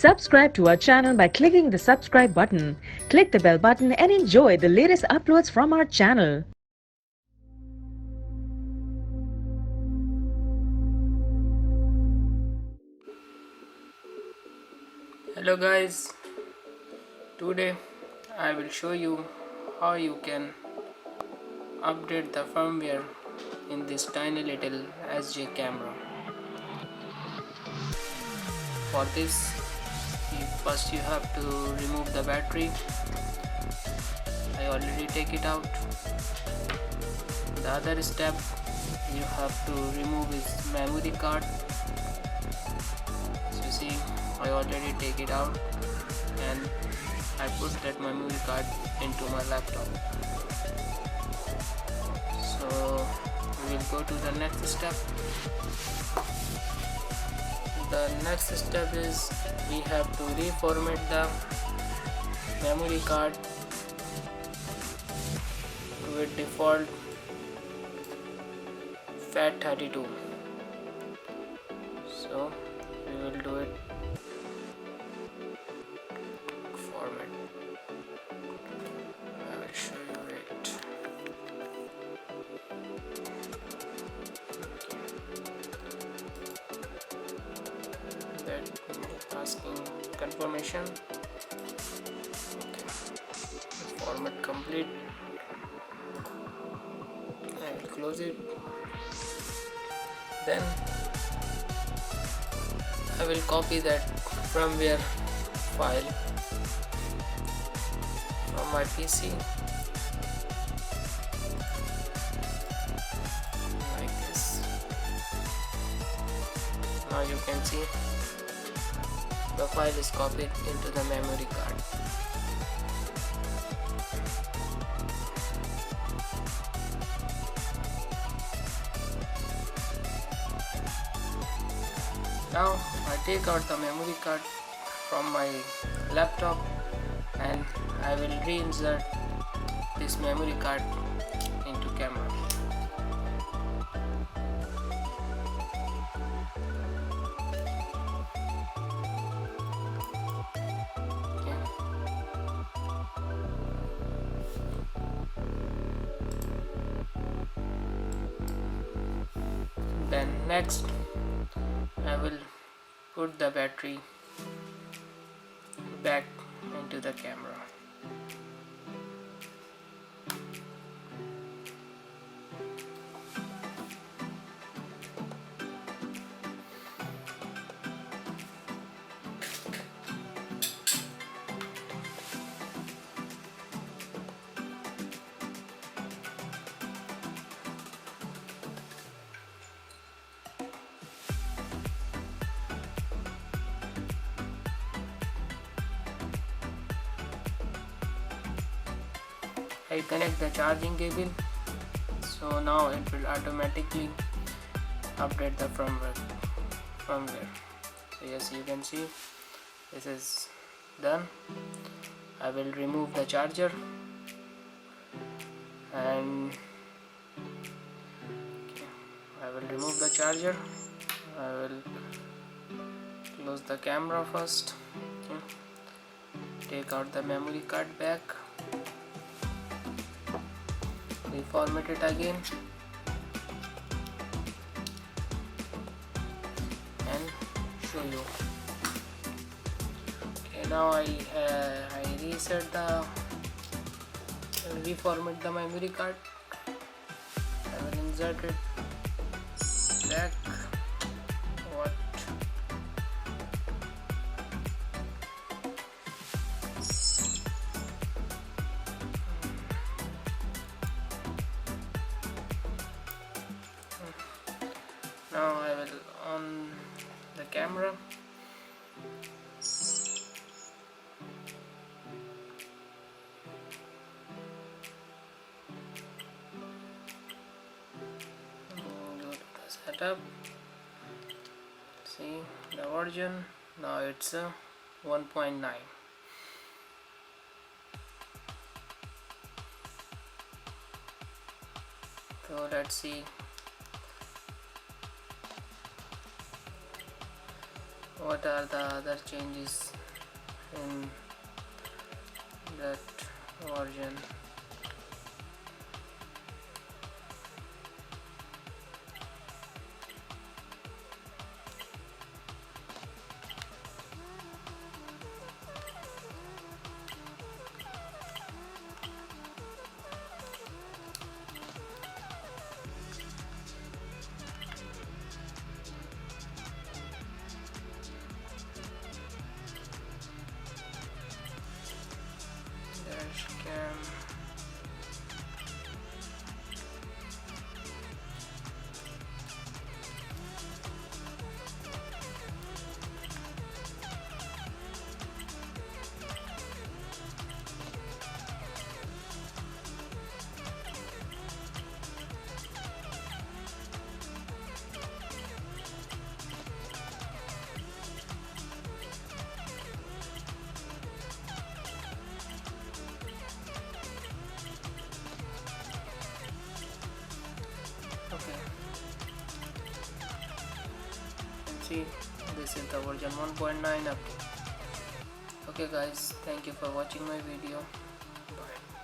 Subscribe to our channel by clicking the subscribe button. Click the bell button and enjoy the latest uploads from our channel. Hello guys, today I will show you how you can update the firmware in this tiny little SJ camera. For this, first you have to remove the battery. I already take it out. The other step, you have to remove his memory card. So you see, I already take it out and I put that memory card into my laptop. So we will go to the next step. The next step is we have to reformat the memory card to its default FAT32. So we will do it. Format. I will show you it. That asking confirmation. Okay. Format complete. I will close it. Then I will copy that firmware file from my PC like this. Now you can see the file is copied into the memory card. Now I take out the memory card from my laptop and I will reinsert this memory card into camera. Okay. Then next I will put the battery back into the camera. I connect the charging cable, so now it will automatically update the firmware. So yes, you can see this is done. I will remove the charger and I will remove the charger. I will close the camera first. Take out the memory card back. Reformat it again and show you. Okay, now I reformat the memory card. I will insert it back. What? Now I will on the camera. Go to the setup. See the version. Now it's a 1.9. So let's see. what are the other changes in that version. Sjcam. Okay, and see, this is the version 1.9 update. Okay guys, thank you for watching my video. Bye.